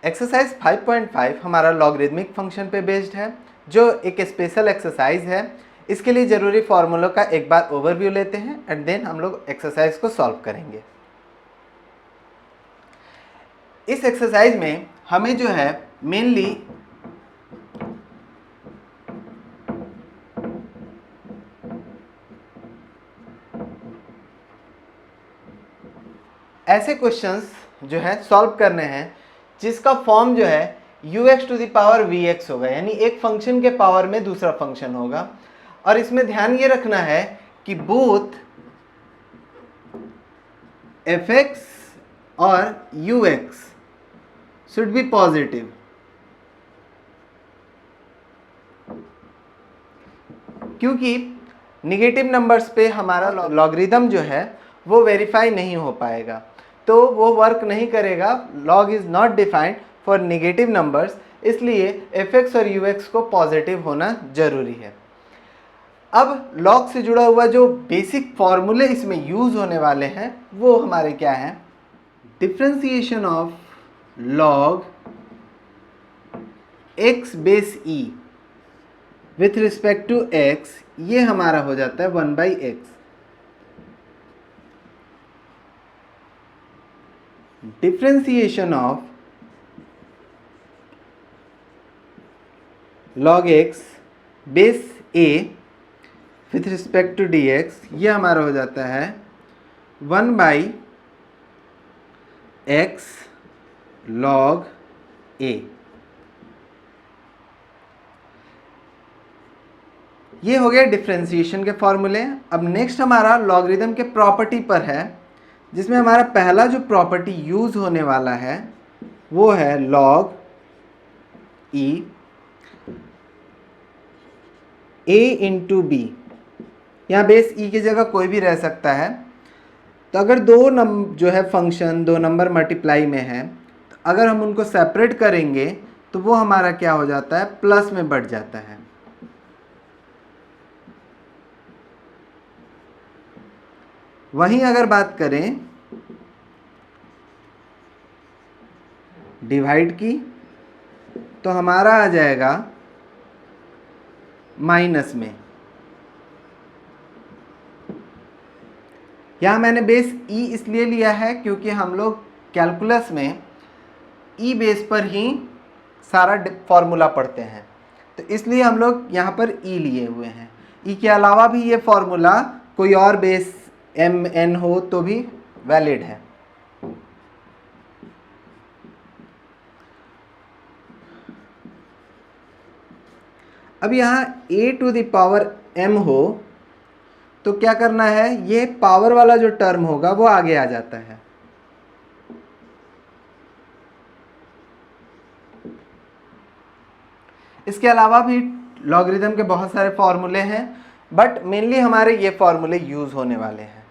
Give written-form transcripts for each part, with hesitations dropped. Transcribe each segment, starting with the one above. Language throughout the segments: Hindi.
एक्सरसाइज 5.5 हमारा लॉगरिदमिक फंक्शन पे बेस्ड है, जो एक स्पेशल एक्सरसाइज है। इसके लिए ज़रूरी फार्मूलों का एक बार ओवरव्यू लेते हैं एंड देन हम लोग एक्सरसाइज को सॉल्व करेंगे। इस एक्सरसाइज में हमें जो है मेनली ऐसे क्वेश्चंस जो है सॉल्व करने हैं जिसका फॉर्म जो है ux to the power vx होगा, यानी एक फंक्शन के पावर में दूसरा फंक्शन होगा। और इसमें ध्यान ये रखना है कि बोथ fx और ux शुड बी पॉजिटिव। क्योंकि निगेटिव नंबर्स पे हमारा लॉगरिदम जो है वो वेरीफाई नहीं हो पाएगा, तो वो वर्क नहीं करेगा। Log is not defined for negative numbers, इसलिए fx और ux को पॉजिटिव होना जरूरी है। अब लॉग से जुड़ा हुआ जो बेसिक फॉर्मूले इसमें यूज होने वाले हैं वो हमारे क्या हैं? Differentiation of log x base e with respect to x, ये हमारा हो जाता है 1/x। Differentiation of log x base a with respect to dx, ये हमारा हो जाता है 1/x log a। ये हो गया डिफरेंशिएशन के फॉर्मूले। अब नेक्स्ट हमारा लॉगरिदम के प्रॉपर्टी पर है, जिसमें हमारा पहला जो प्रॉपर्टी यूज होने वाला है वो है log e a into B. यहाँ बेस e की जगह कोई भी रह सकता है। तो अगर जो है फंक्शन दो नंबर मल्टीप्लाई में है, तो अगर हम उनको सेपरेट करेंगे तो वो हमारा क्या हो जाता है? प्लस में बढ़ जाता है। वहीं अगर बात करें डिवाइड की, तो हमारा आ जाएगा माइनस में। यहाँ मैंने बेस e इसलिए लिया है क्योंकि हम लोग कैलकुलस में e बेस पर ही सारा फॉर्मूला पढ़ते हैं, तो इसलिए हम लोग यहाँ पर e लिए हुए हैं। e के अलावा भी ये फॉर्मूला कोई और बेस m n हो तो भी वैलिड है। अब यहाँ a to the power m हो तो क्या करना है? ये पावर वाला जो टर्म होगा वो आगे आ जाता है। इसके अलावा भी लॉगरिदम के बहुत सारे फॉर्मूले हैं, बट मेनली हमारे ये फॉर्मूले यूज होने वाले हैं।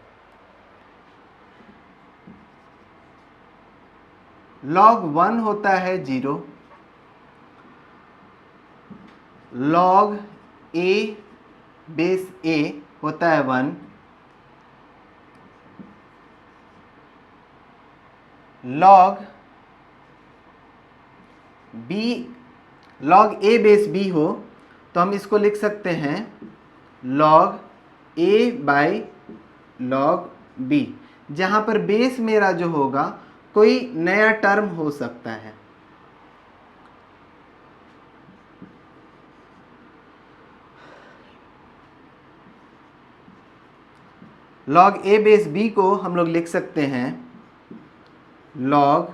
log 1 होता है 0, log a बेस a होता है 1, log a बेस b हो तो हम इसको लिख सकते हैं log a by log b, जहाँ पर बेस मेरा जो होगा कोई नया टर्म हो सकता है। log a बेस b को हम लोग लिख सकते हैं log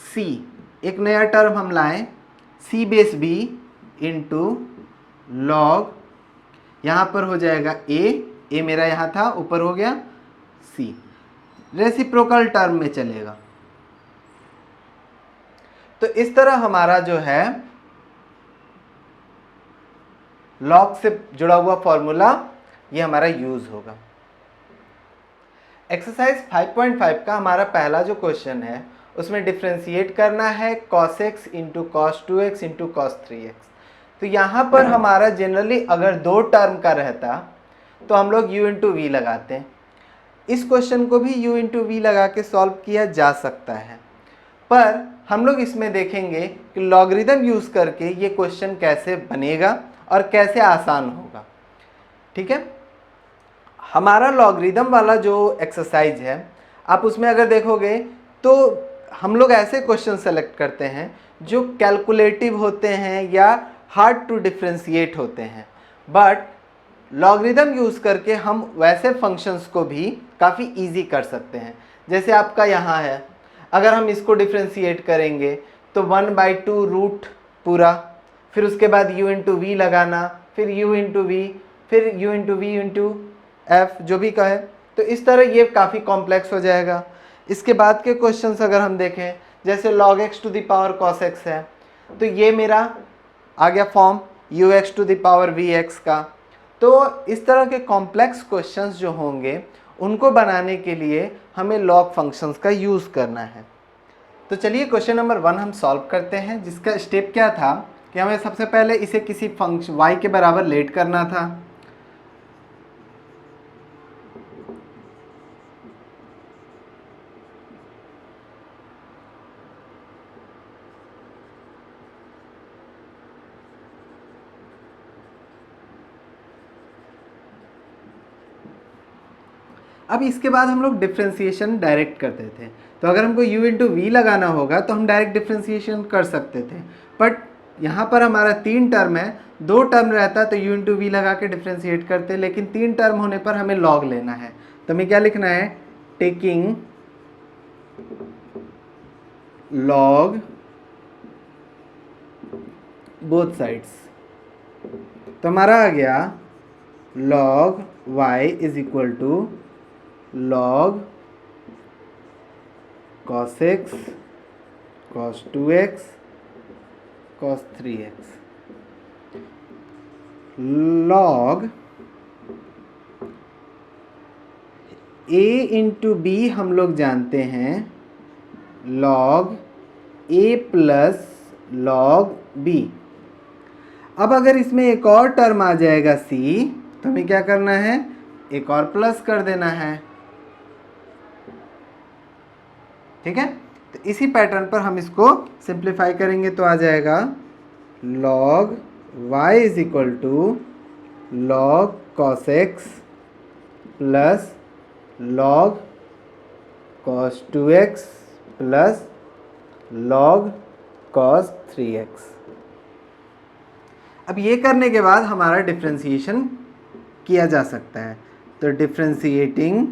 c, एक नया टर्म हम लाएं c base b into log, यहाँ पर हो जाएगा a मेरा यहाँ था ऊपर हो गया c, रेसिप्रोकल टर्म में चलेगा। तो इस तरह हमारा जो है log से जुड़ा हुआ फॉर्मूला ये हमारा यूज होगा। एक्सरसाइज 5.5 का हमारा पहला जो क्वेश्चन है उसमें डिफरेंशिएट करना है cos x into cos 2x into cos 3x। तो यहाँ पर हमारा जनरली अगर दो टर्म का रहता तो हम लोग u इंटू वी लगाते हैं। इस क्वेश्चन को भी u इंटू वी लगा के सॉल्व किया जा सकता है, पर हम लोग इसमें देखेंगे कि लॉगरिदम यूज़ करके ये क्वेश्चन कैसे बनेगा और कैसे आसान होगा। ठीक है, हमारा लॉगरिदम वाला जो एक्सरसाइज है, आप उसमें अगर देखोगे तो हम लोग ऐसे क्वेश्चन सेलेक्ट करते हैं जो कैलकुलेटिव होते हैं या हार्ड टू डिफ्रेंशिएट होते हैं, बट लॉगरिदम यूज़ करके हम वैसे फंक्शंस को भी काफ़ी इजी कर सकते हैं। जैसे आपका यहाँ है, अगर हम इसको डिफ्रेंशिएट करेंगे तो 1/2 रूट पूरा, फिर उसके बाद u इंटू वी लगाना, फिर u इंटू वी, फिर u into V into F, जो भी कहे। तो इस तरह ये काफ़ी कॉम्प्लेक्स हो जाएगा। इसके बाद के क्वेश्चंस अगर हम देखें, जैसे log x to the power cos x है, तो ये मेरा आ गया form ux to the power vx का। तो इस तरह के कॉम्प्लेक्स क्वेश्चंस जो होंगे उनको बनाने के लिए हमें लॉग फंक्शंस का यूज़ करना है। तो चलिए क्वेश्चन नंबर 1 हम सॉल्व करते हैं, जिसका स्टेप क्या था कि हमें सबसे पहले इसे किसी फंक्शन y के बराबर लेट करना था। अब इसके बाद हम लोग डिफ्रेंशिएशन डायरेक्ट करते थे, तो अगर हमको u इंटू वी लगाना होगा तो हम डायरेक्ट डिफ्रेंशिएशन कर सकते थे, बट यहाँ पर हमारा 3 टर्म है, 2 टर्म रहता तो u इंटू वी लगा के डिफ्रेंशिएट करते, लेकिन 3 टर्म होने पर हमें लॉग लेना है। तो हमें क्या लिखना है, टेकिंग लॉग बोथ साइड्स। तो हमारा आ गया log y is equal to log cos x cos 2x cos 3x। log a into B हम लोग जानते हैं log a plus log b। अब अगर इसमें एक और टर्म आ जाएगा c, तो हमें क्या करना है, एक और प्लस कर देना है। ठीक है, तो इसी पैटर्न पर हम इसको सिंप्लीफाई करेंगे तो आ जाएगा log y is equal to log cos x plus log cos 2x plus log cos 3x। अब ये करने के बाद हमारा डिफ्रेंशिएशन किया जा सकता है, तो differentiating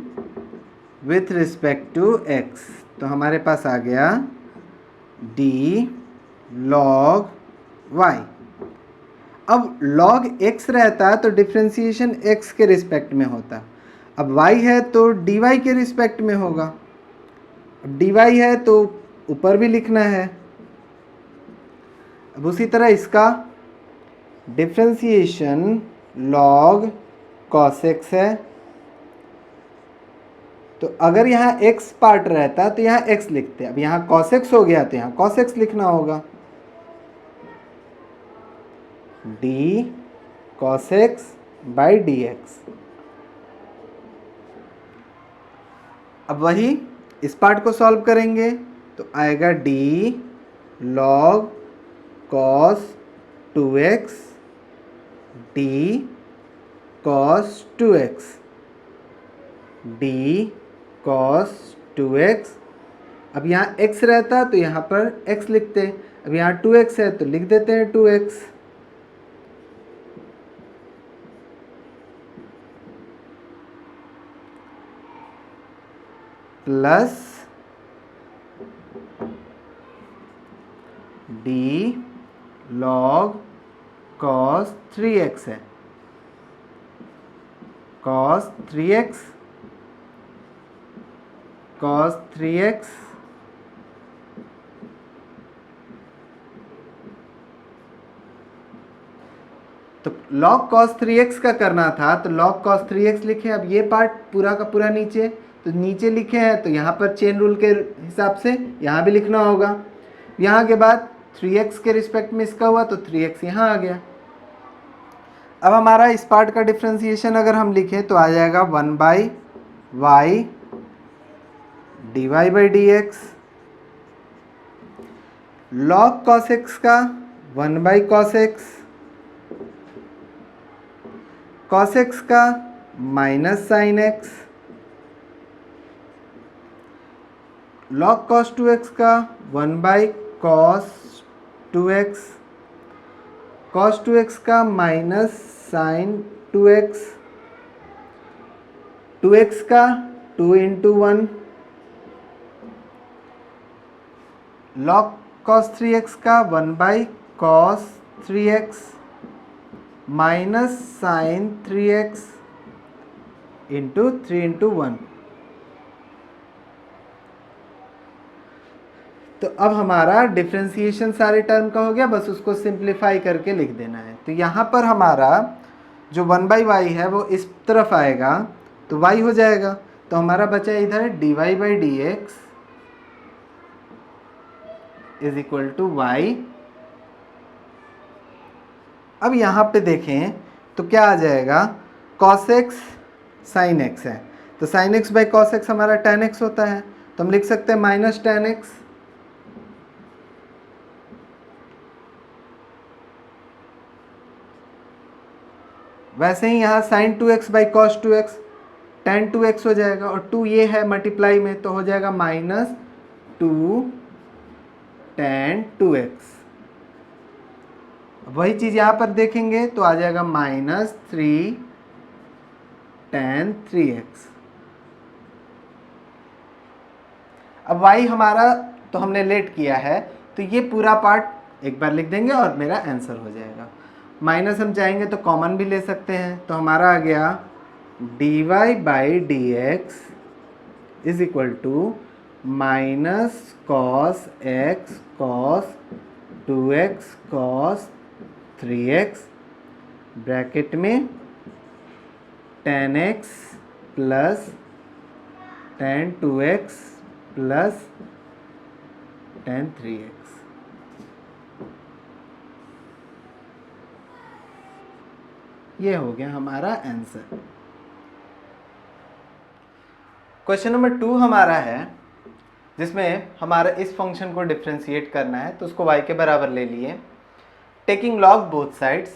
with respect to x, तो हमारे पास आ गया d log y। अब log x रहता तो डिफ्रेंशिएशन x के रिस्पेक्ट में होता, अब y है तो dy के रिस्पेक्ट में होगा। अब dy है तो ऊपर भी लिखना है। अब उसी तरह इसका डिफ्रेंशिएशन log cos x है, तो अगर यहाँ x पार्ट रहता तो यहाँ x लिखते, अब यहाँ cos x हो गया तो यहाँ cos x लिखना होगा, d cos x by dx। अब वही इस पार्ट को सॉल्व करेंगे तो आएगा d log cos 2x d cos 2x d cos 2x। अब यहाँ x रहता तो यहाँ पर x लिखते, अब यहाँ 2x है तो लिख देते हैं 2x plus d log cos 3x है, cos 3x cos 3x तो log cos 3x का करना था तो log cos 3x लिखे। अब ये पार्ट पूरा का पूरा नीचे, तो नीचे लिखे हैं तो यहाँ पर चेन रूल के हिसाब से यहाँ भी लिखना होगा। यहाँ के बाद 3x के रिस्पेक्ट में इसका हुआ तो 3x यहाँ आ गया। अब हमारा इस पार्ट का डिफ्रेंशिएशन अगर हम लिखें तो आ जाएगा 1/y dy by dx log cos x का 1/cos x, कॉस एक्स का minus sine x, log cos 2x का 1/cos 2x, cos 2x का माइनस साइन 2x, 2x का 2 × 1, log cos 3x का 1/cos 3x minus sign 3x into 3 × 1। तो अब हमारा डिफ्रेंसिएशन सारे टर्म का हो गया, बस उसको सिंप्लीफाई करके लिख देना है। तो यहाँ पर हमारा जो 1/y है वो इस तरफ आएगा तो y हो जाएगा, तो हमारा बचा इधर dy/dx is equal to y। अब यहाँ पे देखें तो क्या आ जाएगा, cos x sin x है, तो sin x/cos x हमारा tan x होता है, तो हम लिख सकते हैं माइनस tan x। वैसे ही यहाँ sin 2x/cos 2x tan 2x हो जाएगा, और 2 ये है मल्टीप्लाई में, तो हो जाएगा -2 tan 2x। वही चीज़ यहाँ पर देखेंगे तो आ जाएगा -3 tan 3x। अब y हमारा तो हमने लेट किया है, तो ये पूरा पार्ट एक बार लिख देंगे और मेरा आंसर हो जाएगा। माइनस हम चाहेंगे तो कॉमन भी ले सकते हैं, तो हमारा आ गया dy/dx is equal to -cos x cos 2x cos 3x bracket में tan x plus tan 2x plus tan 3x। ये हो गया हमारा आंसर। क्वेश्चन नंबर 2 हमारा है जिसमें हमारा इस फंक्शन को डिफ्रेंशिएट करना है, तो उसको y के बराबर ले लिए, टेकिंग लॉग बोथ साइड्स।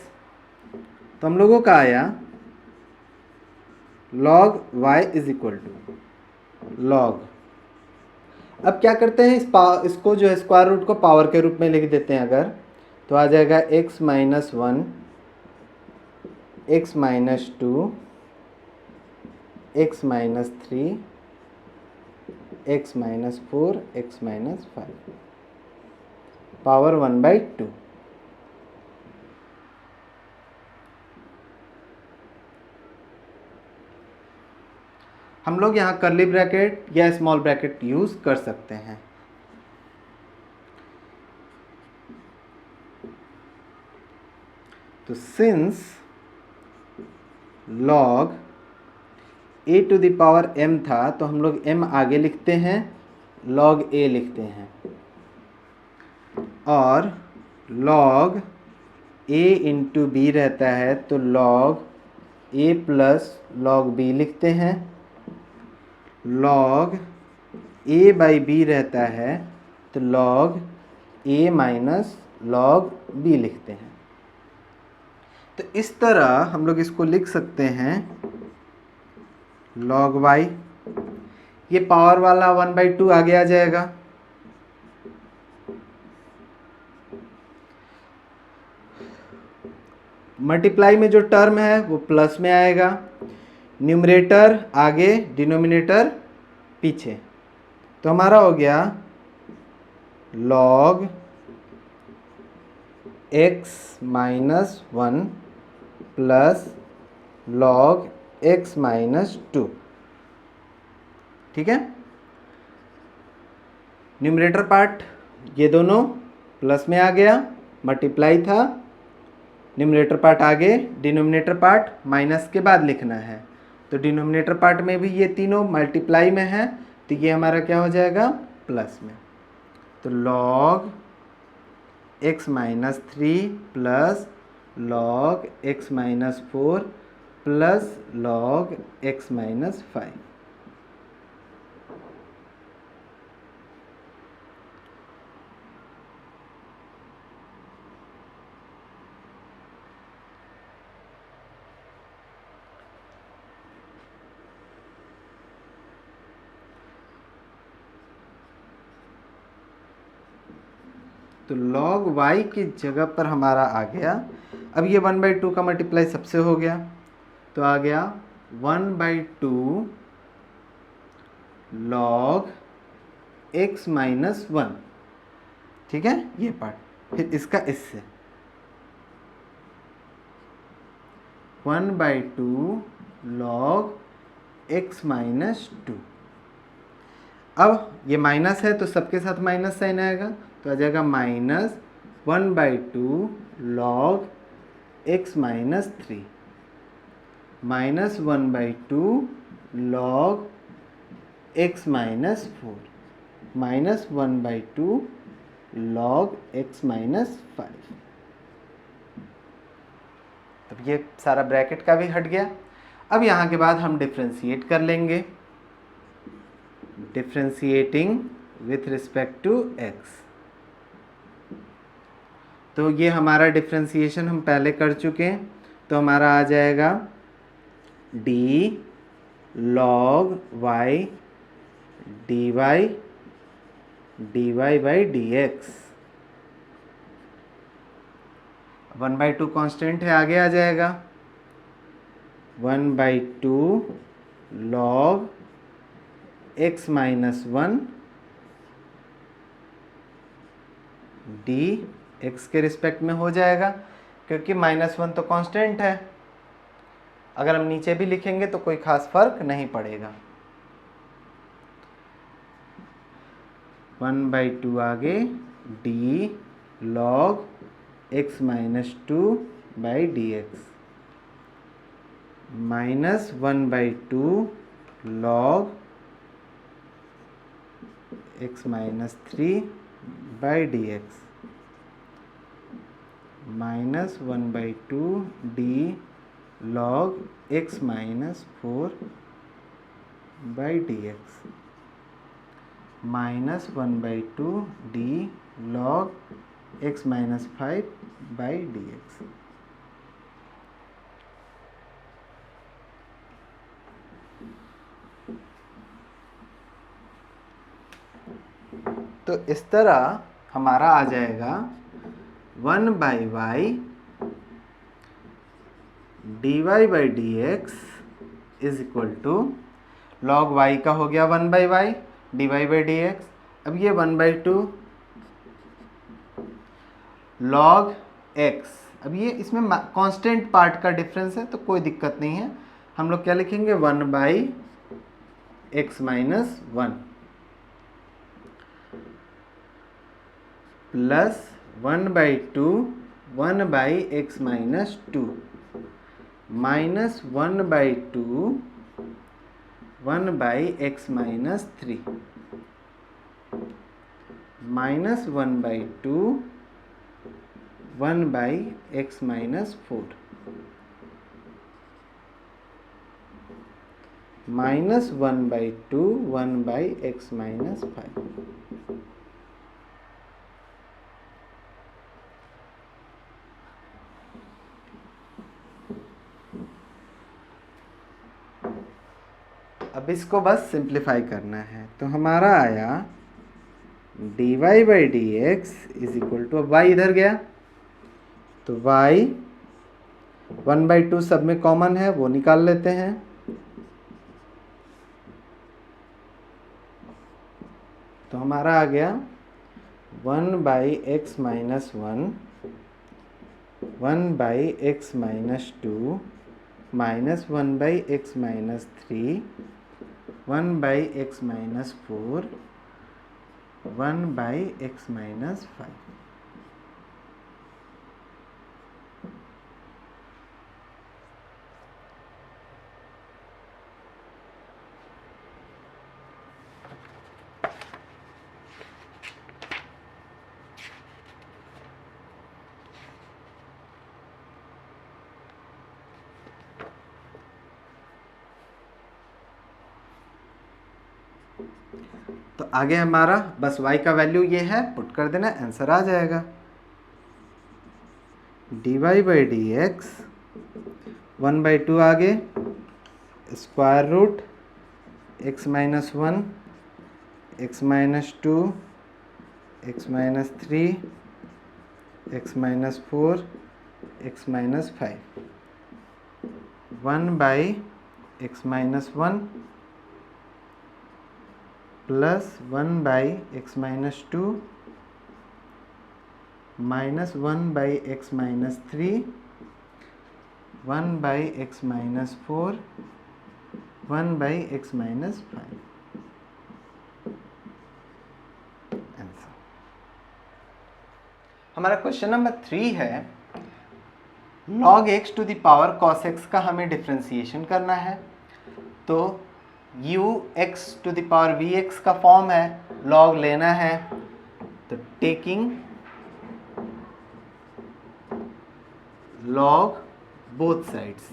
तो हम लोगों का आया log y is equal to log। अब क्या करते हैं, इसको जो है स्क्वायर रूट को पावर के रूप में लिख देते हैं अगर, तो आ जाएगा x - 1 x - 2 x - 3 x - 4 x - 5 power 1/2। हम लोग यहाँ कर्ली ब्रैकेट या स्मॉल ब्रैकेट यूज कर सकते हैं। तो since log a to the power m था, तो हम लोग m आगे लिखते हैं, log a लिखते हैं, और log a इंटू b रहता है तो log a plus log b लिखते हैं, log a/b रहता है तो log a minus log b लिखते हैं। तो इस तरह हम लोग इसको लिख सकते हैं log y, ये पावर वाला 1/2 आगे आ जाएगा, मल्टीप्लाई में जो टर्म है वो प्लस में आएगा, न्यूमरेटर आगे डिनोमिनेटर पीछे, तो हमारा हो गया log x - 1 plus log x - 2। ठीक है, न्यूमरेटर पार्ट ये दोनों प्लस में आ गया, मल्टीप्लाई था, न्यूमरेटर पार्ट आगे, डिनोमिनेटर पार्ट माइनस के बाद लिखना है, तो डिनोमिनेटर पार्ट में भी ये तीनों मल्टीप्लाई में है, तो ये हमारा क्या हो जाएगा, प्लस में। तो log x - 3 plus log x - 4 plus log x - 5। तो log y की जगह पर हमारा आ गया, अब ये 1/2 का मल्टीप्लाई सबसे हो गया तो आ गया 1/2 log x माइनस 1। ठीक है, ये पार्ट। फिर इसका इससे 1/2 log x माइनस 2। अब ये माइनस है तो सबके साथ माइनस साइन आएगा, तो आ जाएगा minus 1/2 log x minus 3 minus 1/2 log x minus 4 minus 1/2 log x minus 5। अब ये सारा ब्रैकेट का भी हट गया। अब यहाँ के बाद हम डिफ्रेंशिएट कर लेंगे, differentiating with respect to x। तो ये हमारा डिफ्रेंशिएशन हम पहले कर चुके हैं, तो हमारा आ जाएगा d log y dy by dx। 1/2 constant है, आगे आ जाएगा 1/2 log x minus 1 D x के रिस्पेक्ट में हो जाएगा, क्योंकि -1 तो कांस्टेंट है। अगर हम नीचे भी लिखेंगे तो कोई खास फर्क नहीं पड़ेगा। 1/2 आगे D log x minus 2 by D X minus 1/2 log x minus 3 by D X minus 1/2 D log x minus 4 by D X minus 1/2 D log x minus 5 by D x. तो इस तरह हमारा आ जाएगा 1/y dy by D X is equal to log y का हो गया 1/y dy by D x. अब ये 1/2 log x, अब ये इसमें कांस्टेंट पार्ट का डिफरेंस है तो कोई दिक्कत नहीं है, हम लोग क्या लिखेंगे 1/x minus 1 plus 1/2 1/x minus 2 minus 1/2 1/x minus 3 minus 1/2 1/x minus 4 minus 1/2 1/x minus 5। अब इसको बस सिंप्लीफाई करना है, तो हमारा आया dy by D X is equal to, अब y इधर गया तो y 1/2 सब में कॉमन है, वो निकाल लेते हैं। तो हमारा आ गया 1/x minus 1 1/x minus 2 minus 1/x minus 3 1/x minus 4 1/x minus 5। तो आगे हमारा बस y का वैल्यू ये है, पुट कर देना, आंसर आ जाएगा dy बाई डी एक्स 1/2 आगे square root x minus 1 x minus 2 x minus 3 x minus 4 x minus 5, 1 by x minus 1 plus 1 by x minus 2 minus 1 by x minus 3, 1 by x minus 4, 1 by x minus 5। हमारा क्वेश्चन नंबर 3 है, log x to the power cos x का हमें डिफ्रेंसिएशन करना है। तो u x to the power v x का फॉर्म है, log लेना है। तो टेकिंग log बोथ साइड्स,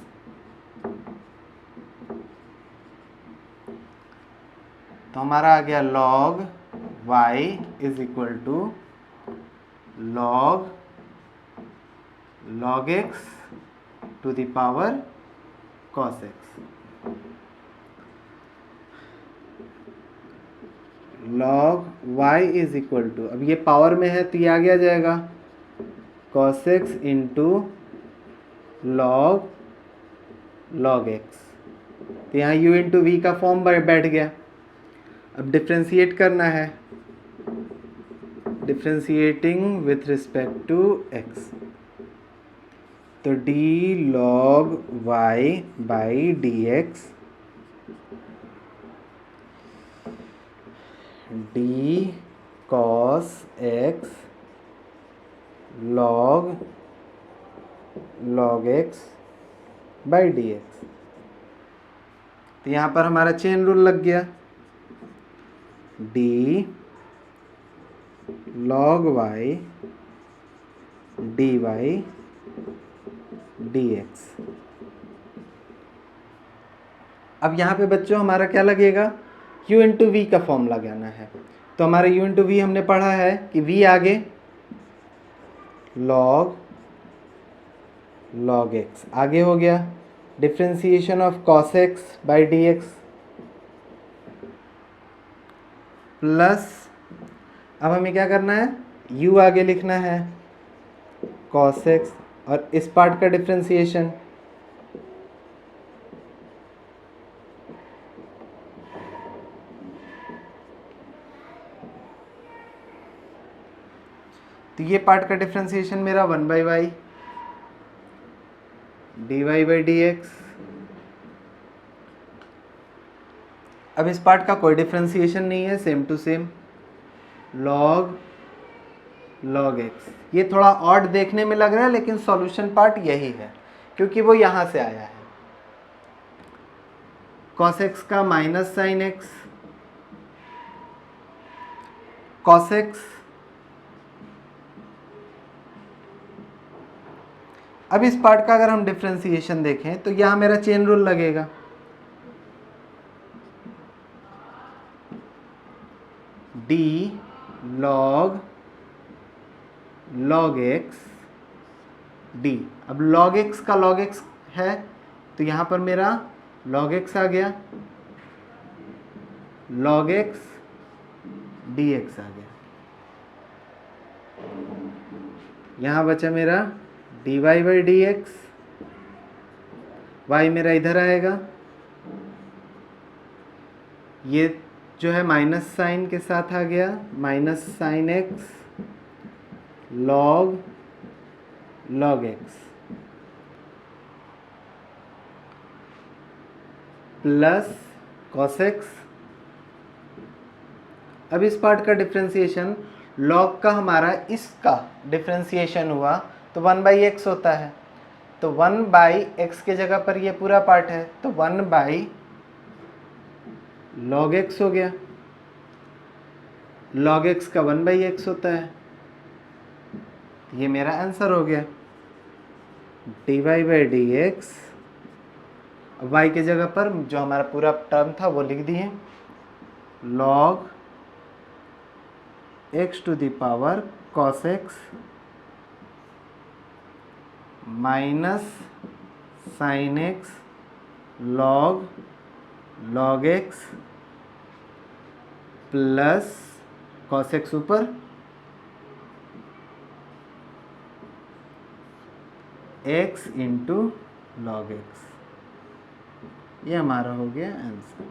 तो हमारा आ गया log y is equal to log x to the power cos x। log y is equal to, अब ये पावर में है तो ये आगे आ जाएगा cos x into log x। तो यहाँ u इंटू वी का फॉर्म बैठ गया। अब डिफ्रेंशिएट करना है, differentiating with respect to x। तो d log y by D x, d cos x log x by D x. तो यहाँ पर हमारा चेन रूल लग गया, d log y dy dx। अब यहाँ पे बच्चों हमारा क्या लगेगा, u इंटू वी का फॉर्म लगाना है। तो हमारा u इंटू वी हमने पढ़ा है कि v आगे log x आगे हो गया, differentiation of cos x by D x plus, अब हमें क्या करना है, u आगे लिखना है cos x और इस पार्ट का डिफ्रेंसिएशन। तो ये पार्ट का डिफ्रेंसिएशन मेरा 1 by y d y by D x. अब इस पार्ट का कोई डिफ्रेंसिएशन नहीं है, same to same log x। ये थोड़ा ऑड देखने में लग रहा है लेकिन सॉल्यूशन पार्ट यही है क्योंकि वो यहाँ से आया है। cos x का minus sine x, cos x। अब इस पार्ट का अगर हम डिफ्रेंसिएशन देखें तो यहाँ मेरा चेन रूल लगेगा, d log x d। अब log x का log x है तो यहाँ पर मेरा log x आ गया, log x dx आ गया। यहाँ बचा मेरा dy बाई dx, y मेरा इधर आएगा, ये जो है माइनस साइन के साथ आ गया, minus sine x log x plus cos x। अब इस पार्ट का डिफ्रेंसिएशन, log का हमारा इसका डिफ्रेंसिएशन हुआ तो 1 बाई एक्स होता है, तो 1 बाई एक्स के जगह पर ये पूरा पार्ट है तो 1 बाई log x हो गया, log x का 1 बाई एक्स होता है। ये मेरा आंसर हो गया, dy बाई डी एक्स। अब y की जगह पर जो हमारा पूरा टर्म था वो लिख दिए, log x to the power cos x minus sine x log x plus cos x ऊपर x इंटू लॉग एक्स, ये हमारा हो गया आंसर।